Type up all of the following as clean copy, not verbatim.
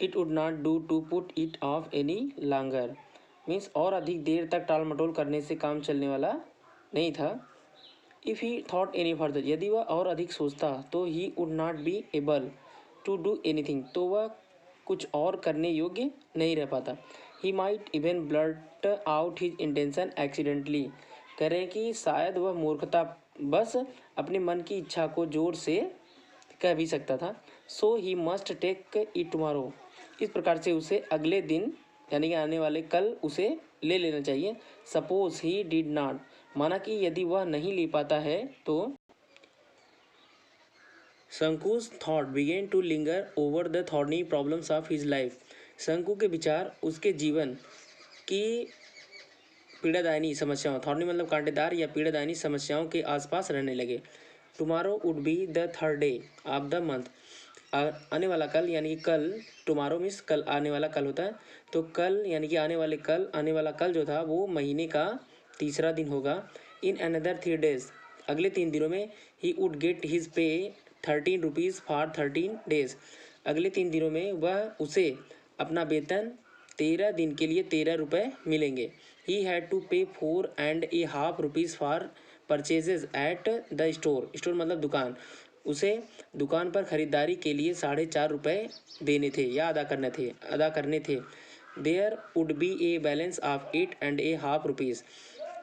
It would not do to put it off any longer, means और अधिक देर तक टाल मटोल करने से काम चलने वाला नहीं था। If he thought any further, यदि वह और अधिक सोचता तो he would not be able to do anything, तो वह कुछ और करने योग्य नहीं रह पाता। He might even blurt out his intention accidentally, कह रहे हैं कि शायद वह मूर्खता बस अपने मन की इच्छा को जोर से कह भी सकता था। So he must take it tomorrow, इस प्रकार से उसे अगले दिन यानी कि आने वाले कल उसे ले लेना चाहिए। सपोज ही डिड नॉट, माना कि यदि वह नहीं ले पाता है तो Shanku's thought began to linger over the thorny problems of his life, Shanku के विचार उसके जीवन की पीड़ादायनी समस्याओं, थॉर्नी मतलब कांटेदार या पीड़ादायनी समस्याओं के आसपास रहने लगे। Tomorrow would be the third day of the month, आने वाला कल यानी कि कल, टुमारो मीन्स कल, आने वाला कल होता है, तो कल यानी कि आने वाला कल जो था वो महीने का तीसरा दिन होगा। इन अनदर 3 days, अगले 3 दिनों में he would get his pay 13 rupees for 13 days, अगले 3 दिनों में वह उसे अपना वेतन 13 दिन के लिए 13 रुपये मिलेंगे। ही हैड टू पे 4.5 rupees for purchases at the store, store मतलब दुकान, उसे दुकान पर ख़रीदारी के लिए 4.5 रुपये देने थे या अदा करने थे। There would be a balance of 8.5 rupees,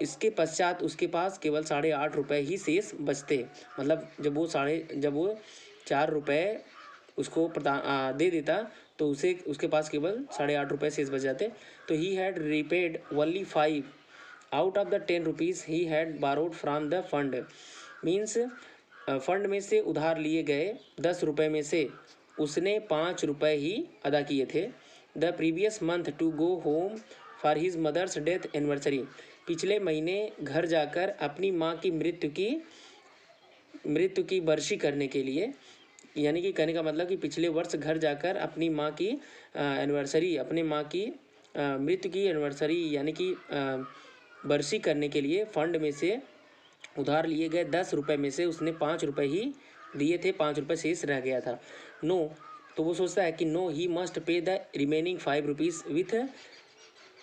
इसके पश्चात उसके पास केवल 8.5 रुपये ही शेष बचते, मतलब जब वो 4 रुपये उसको दे देता तो उसे उसके पास केवल 8.5 रुपये शेष बच जाते। तो he had repaid only 5 out of the 10 rupees he had borrowed from the fund, means fund में से उधार लिए गए 10 रुपये में से उसने 5 रुपये ही अदा किए थे। The previous month to go home for his mother's death anniversary, पिछले महीने घर जाकर अपनी माँ की मृत्यु की बरसी करने के लिए, यानी कि कहने का मतलब कि पिछले वर्ष घर जाकर अपनी माँ की एनिवर्सरी, अपनी माँ की मृत्यु की एनिवर्सरी यानी कि बरसी करने के लिए फंड में से उधार लिए गए 10 रुपये में से उसने 5 रुपये ही दिए थे, 5 रुपये शेष रह गया था। नो, तो वो सोचता है कि no he must pay the remaining 5 rupees with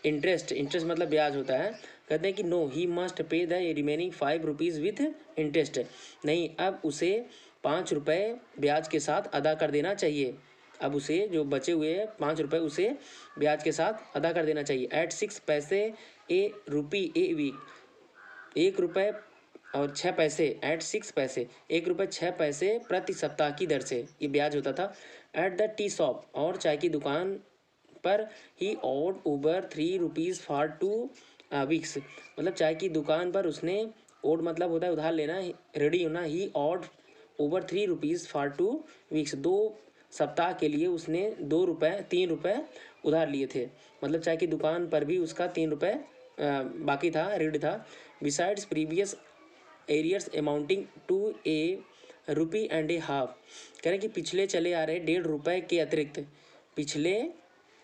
interest, interest मतलब ब्याज होता है। कहते हैं कि no he must pay the remaining 5 rupees with interest, नहीं अब उसे 5 रुपये ब्याज के साथ अदा कर देना चाहिए, अब उसे जो बचे हुए 5 रुपये उसे ब्याज के साथ अदा कर देना चाहिए। एट 6 पैसे ए रुपी ए वीक, 1 रुपये और 6 पैसे, एट 6 पैसे, 1 रुपये 6 पैसे प्रति सप्ताह की दर से ये ब्याज होता था। एट द टी शॉप, और चाय की दुकान पर ही odd over 3 rupees for 2 weeks, मतलब चाय की दुकान पर उसने, ओड मतलब होता है उधार लेना, रेडी होना, he odd over 3 rupees for 2 weeks, 2 सप्ताह के लिए उसने 3 रुपये उधार लिए थे, मतलब चाय की दुकान पर भी उसका 3 रुपये बाकी था, ऋण था। Besides previous arrears amounting to ₹1.5, कह रहे हैं कि पिछले चले आ रहे 1.5 रुपये के अतिरिक्त,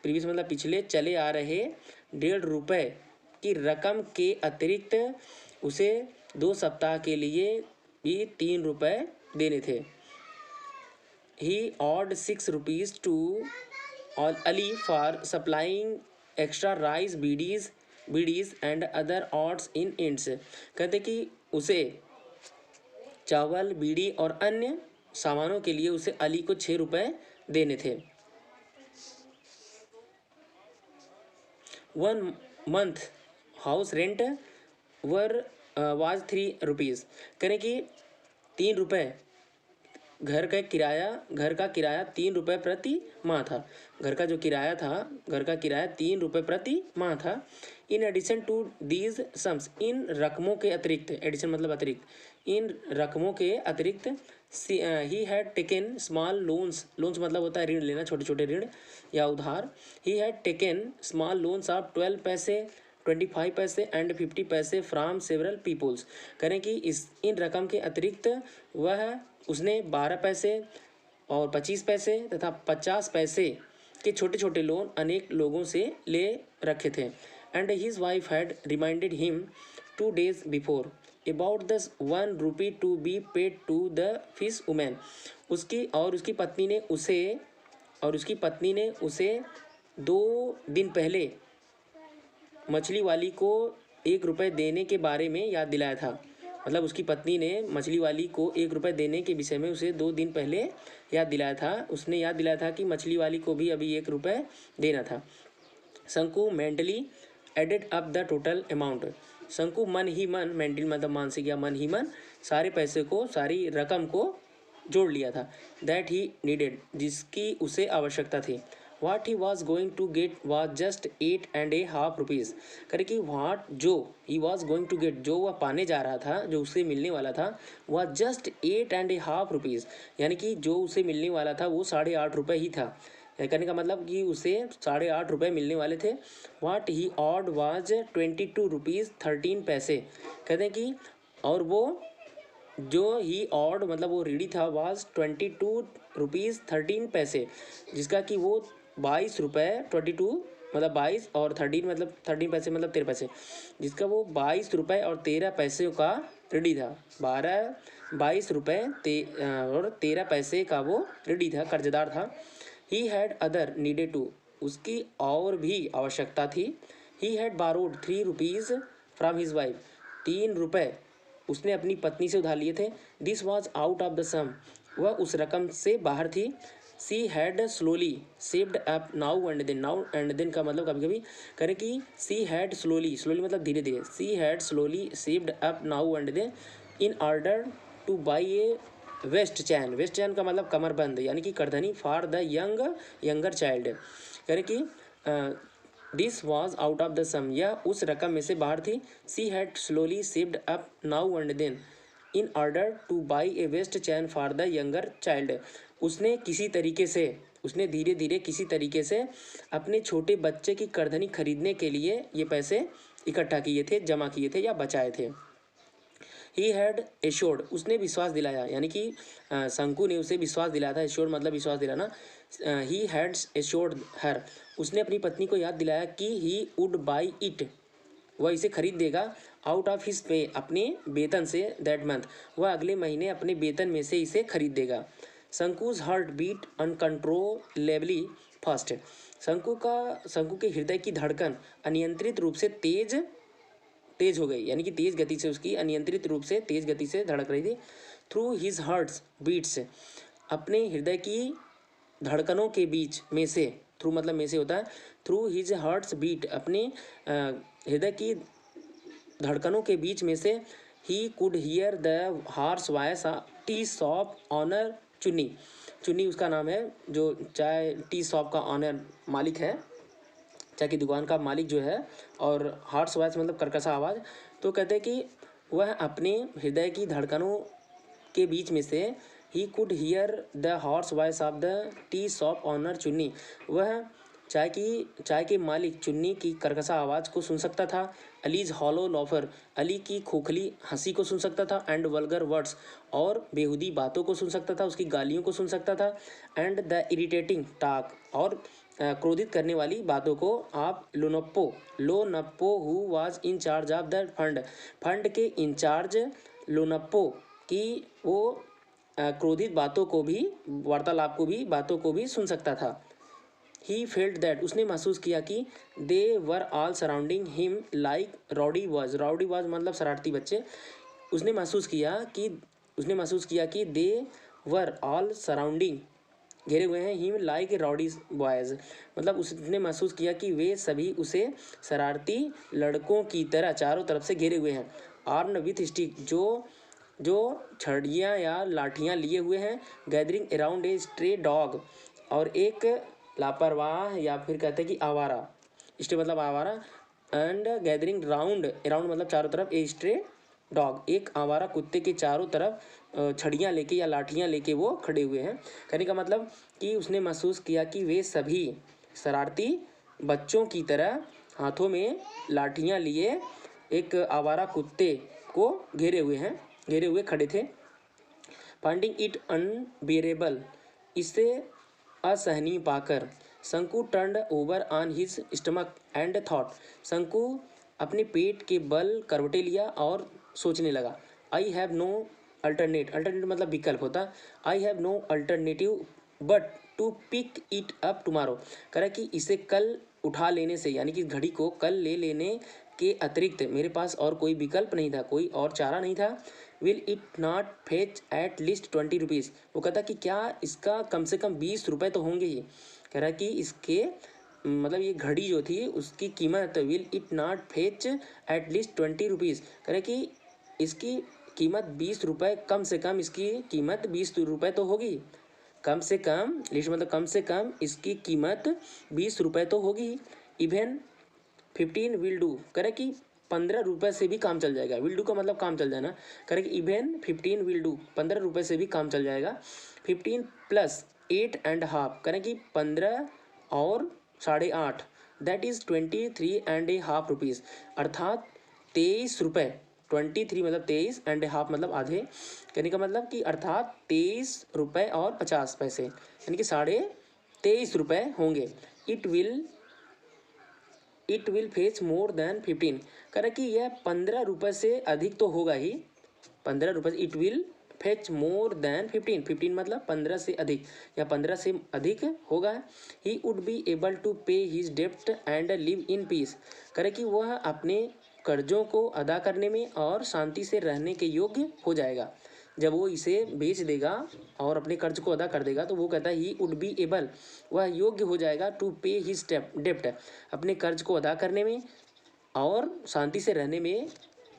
प्रीवियस मतलब पिछले चले आ रहे 1.5 रुपये की रकम के अतिरिक्त उसे 2 सप्ताह के लिए भी 3 रुपये देने थे। He owed 6 rupees to Ali for supplying extra rice beedis and other odds and ends, कहते कि उसे चावल, बीड़ी और अन्य सामानों के लिए उसे अली को 6 रुपये देने थे। 1 month house rent was 3 rupees, करें कि 3 रुपये घर का किराया 3 रुपये प्रति माह था, घर का जो किराया था, घर का किराया 3 रुपये प्रति माह था। In addition to these sums, इन रकमों के अतिरिक्त, एडिशन मतलब अतिरिक्त, इन रकमों के अतिरिक्त he had taken small loans, loans मतलब होता है ऋण लेना, छोटे छोटे ऋण या उधार। ही had taken small loans of 12 पैसे, 25 पैसे एंड 50 पैसे फ्राम सेवरल पीपुल्स, करें कि इन रकम के अतिरिक्त उसने 12 पैसे और 25 पैसे तथा 50 पैसे के छोटे छोटे लोन अनेक लोगों से ले रखे थे। And his wife had reminded him 2 days before about the 1 rupee to be paid to the fish women, उसकी पत्नी ने उसे और उसकी पत्नी ने उसे 2 दिन पहले मछली वाली को 1 रुपये देने के बारे में याद दिलाया था। मतलब उसकी पत्नी ने मछली वाली को 1 रुपये देने के विषय में उसे 2 दिन पहले याद दिलाया था। उसने याद दिलाया था कि मछली वाली को भी अभी 1 रुपये देना था। Shanku mentally added up the total amount. Shanku मन ही मन, मेंटली मतलब मानसिक या मन ही मन, सारे पैसे को, सारी रकम को जोड़ लिया था। दैट ही नीडेड, जिसकी उसे आवश्यकता थी। What he was going to get was just 8.5 rupees. करे कि वाट जो he was going to get, जो वह पाने जा रहा था, जो उसे मिलने वाला था, वह जस्ट 8.5 रुपीज़, यानी कि जो उसे मिलने वाला था वो 8.5 रुपये ही था। कहने का मतलब कि उसे 8.5 रुपये मिलने वाले थे। वाट ही ऑड वाज 22 रुपीज़ 13 पैसे। कहते हैं कि और वो जो ही ऑड मतलब वो रेडी था वाज 22 रुपीज़ 13 पैसे, जिसका कि वो 22 रुपये, 22 मतलब 22 और 13 मतलब 13 पैसे मतलब 13 पैसे, जिसका वो 22 रुपये और 13 पैसे का रेडी था। 22 रुपये और 13 पैसे का वो रेडी था, कर्जदार था। He had other needed to, उसकी और भी आवश्यकता थी। He had borrowed 3 rupees from his wife, 3 रुपये उसने अपनी पत्नी से उधार लिए थे। This was out of the sum, वह उस रकम से बाहर थी। She had slowly saved up now and then, now and then का मतलब कभी कभी करें कि सी हैड स्लोली, स्लोली मतलब धीरे धीरे, she had slowly saved up now and then in order to buy a waist chain. Waist chain का मतलब कमरबंद यानी कि करधनी फॉर द यंगर चाइल्ड। करें कि this was out of the sum, यह उस रकम में से बाहर थी। She had slowly saved up now and then in order to buy a waist chain for the younger child. उसने किसी तरीके से, उसने धीरे धीरे किसी तरीके से अपने छोटे बच्चे की करधनी खरीदने के लिए ये पैसे इकट्ठा किए थे, जमा किए थे या बचाए थे। ही हैड एश्योर्ड, उसने विश्वास दिलाया, यानी कि शंकु ने उसे विश्वास दिलाया था। एश्योर्ड मतलब विश्वास दिलाना। ही हैड एश्योर्ड हर, उसने अपनी पत्नी को याद दिलाया कि ही वुड बाई इट, वह इसे खरीद देगा। आउट ऑफ हिज पे, अपने वेतन से, दैट मंथ, वह अगले महीने अपने वेतन में से इसे खरीद देगा। शंकुज हार्ट बीट अनकंट्रोलेबली फास्ट, शंकु के हृदय की धड़कन अनियंत्रित रूप से तेज हो गई, यानी कि तेज गति से, उसकी अनियंत्रित रूप से तेज गति से धड़क रही थी। थ्रू हिज हार्ट्स बीट्स, अपने हृदय की धड़कनों के बीच में से, थ्रू मतलब में से होता है, थ्रू हिज हार्ट्स बीट, अपने हृदय की धड़कनों के बीच में से, he could hear the hoarse voice tea shop owner Chunni. Chunni उसका नाम है, जो चाय टी शॉप का ऑनर मालिक है, चाय की दुकान का मालिक जो है। और हार्स वॉइस मतलब कर्कशा आवाज़। तो कहते हैं कि वह अपने हृदय की धड़कनों के बीच में से, he could hear the horse voice of the T shop owner चुन्नी, वह चाय के मालिक चुन्नी की कर्कशा आवाज़ को सुन सकता था। अलीज हॉलो लॉफर, अली की खोखली हंसी को सुन सकता था। एंड वल्गर वर्ड्स, और बेहुदी बातों को सुन सकता था, उसकी गालियों को सुन सकता था। एंड द इरिटेटिंग टॉक, और क्रोधित करने वाली बातों को। आप Lonappo who was in charge of the fund के इंचार्ज लोनप्पो की वो क्रोधित बातों को भी, वार्तालाप को भी, बातों को भी सुन सकता था। ही फेल्ट दैट, उसने महसूस किया कि they were all surrounding him like rowdy was मतलब शरारती बच्चे। उसने महसूस किया कि दे वर ऑल सराउंडिंग, घेरे हुए हैं, हिम लाइक रॉडी बॉयज़, मतलब उसने महसूस किया कि वे सभी उसे शरारती लड़कों की तरह चारों तरफ से घेरे हुए हैं। आर्म्ड विथ स्टिक, जो छड़ियाँ या लाठियाँ लिए हुए हैं। Gathering around a stray dog, और एक लापरवाह या फिर कहते हैं कि आवारा, स्ट्रे मतलब आवारा। एंड गैदरिंग अराउंड मतलब चारों तरफ, ए स्ट्रे डॉग, एक आवारा कुत्ते के चारों तरफ छड़ियाँ लेके या लाठियाँ लेके वो खड़े हुए हैं। कहने का मतलब कि उसने महसूस किया कि वे सभी शरारती बच्चों की तरह हाथों में लाठियाँ लिए एक आवारा कुत्ते को घेरे हुए खड़े थे। फाइंडिंग इट अनबियरेबल, इससे असहनीय पाकर, शंकु turned over on his stomach and thought, शंकु अपने पेट के बल करवटे लिया और सोचने लगा। आई हैव नो अल्टरनेट मतलब विकल्प होता। I have no alternative but to pick it up tomorrow, कह रहा है कि इसे कल उठा लेने से, यानी कि घड़ी को कल ले लेने के अतिरिक्त मेरे पास और कोई विकल्प नहीं था, कोई और चारा नहीं था। Will it not fetch at least 20 rupees, वो कहता कि क्या इसका कम से कम 20 रुपये तो होंगे ही। कह रहा कि इसके मतलब ये घड़ी जो थी उसकी कीमत, will it not fetch at least 20 rupees, कह रहा कि इसकी कीमत 20 रुपये, कम से कम इसकी कीमत 20 रुपये तो होगी। कम से कम, लिस्ट मतलब कम से कम इसकी कीमत 20 रुपये तो होगी। इवन 15 विल डू, कह रहे कि 15 रुपये से भी काम चल जाएगा। विल डू का मतलब काम चल जाना, कह रहे कि इवन 15 विल डू, 15 रुपये से भी काम चल जाएगा। 15 प्लस 8.5, कह रहे कि 15 और 8.5, दैट इज़ 23.5 रुपीज़, अर्थात 23 रुपये। 23 मतलब 23 एंड हाफ मतलब आधे, कहने का मतलब कि अर्थात 23 रुपये और 50 पैसे, यानी कि 23.5 रुपये होंगे। It will fetch more than 15, कह रहा कि यह 15 रुपये से अधिक तो होगा ही। 15 रुपये, it will fetch more than 15 मतलब 15 से अधिक, या 15 से अधिक होगा। He would be able to pay his डेप्ट एंड लिव इन पीस, कह रहे कि वह अपने कर्जों को अदा करने में और शांति से रहने के योग्य हो जाएगा। जब वो इसे बेच देगा और अपने कर्ज को अदा कर देगा तो वो कहता है ही वुड बी एबल, वह योग्य हो जाएगा टू पे हिज डेप्ट, अपने कर्ज को अदा करने में और शांति से रहने में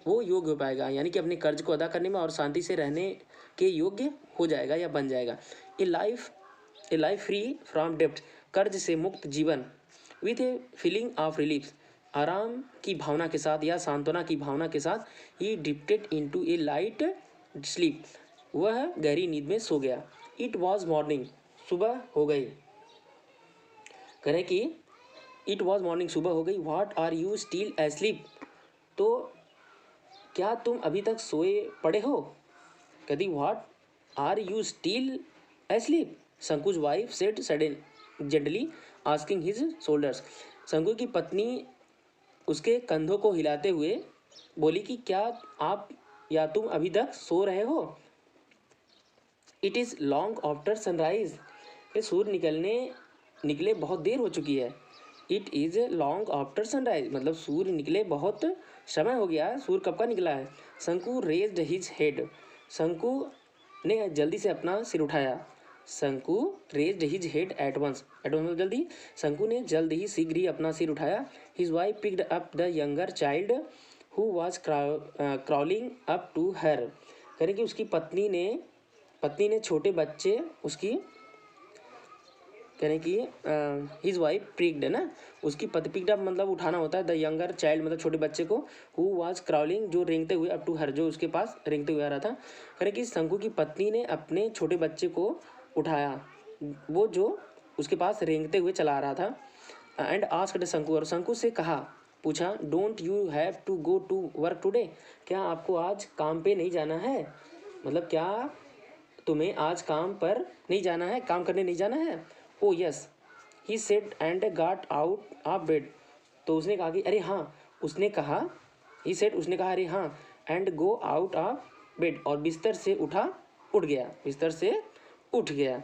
वो योग्य हो पाएगा, यानी कि अपने कर्ज को अदा करने में और शांति से रहने के योग्य हो जाएगा या बन जाएगा। ए लाइफ फ्री फ्रॉम डेप्ट, कर्ज से मुक्त जीवन। With a feeling of relief, आराम की भावना के साथ या सांत्वना की भावना के साथ, ही ड्रिफ्टेड इनटू ए लाइट स्लीप, वह गहरी नींद में सो गया। इट वॉज मॉर्निंग, सुबह हो गई, कह रहे कि इट वॉज मॉर्निंग, सुबह हो गई। What are you still asleep, तो क्या तुम अभी तक सोए पड़े हो। कहती what are you still asleep, Shanku's wife said gently shaking his shoulders, Shanku की पत्नी उसके कंधों को हिलाते हुए बोली कि क्या आप या तुम अभी तक सो रहे हो। It is long after sunrise, ये सूर्य निकले बहुत देर हो चुकी है। It is long after sunrise मतलब सूर्य निकले बहुत समय हो गया है, सूर्य कब का निकला है। शंकु रेज्ड हिज हेड, शंकु ने जल्दी से अपना सिर उठाया। Shanku raised his head at once मतलब जल्दी, शंकु ने जल्द ही शीघ्र ही अपना सिर उठाया। His wife picked up the younger child who was crawling up to her, करें कि उसकी पत्नी ने छोटे बच्चे उसकी, करें कि हिज वाइफ पिक्ड है ना, उसकी पति पिक्ड अप मतलब उठाना होता है, द यंगर चाइल्ड मतलब छोटे बच्चे को, हु वाज क्राउलिंग जो रेंगते हुए, अप टू हर जो उसके पास रेंगते हुए आ रहा था। करें कि शंकु की पत्नी ने अपने छोटे बच्चे को उठाया, वो जो उसके पास रेंगते हुए चला आ रहा था। एंड आस्क्ड शंकु, और शंकु से पूछा don't you have to go to work today, क्या आपको आज काम पे नहीं जाना है, मतलब क्या तुम्हें आज काम पर नहीं जाना है, काम करने नहीं जाना है। ओ yes he said and got out of bed, तो उसने कहा कि अरे हाँ, उसने कहा ही सेड उसने कहा अरे हाँ, and go out of bed और बिस्तर से उठ गया।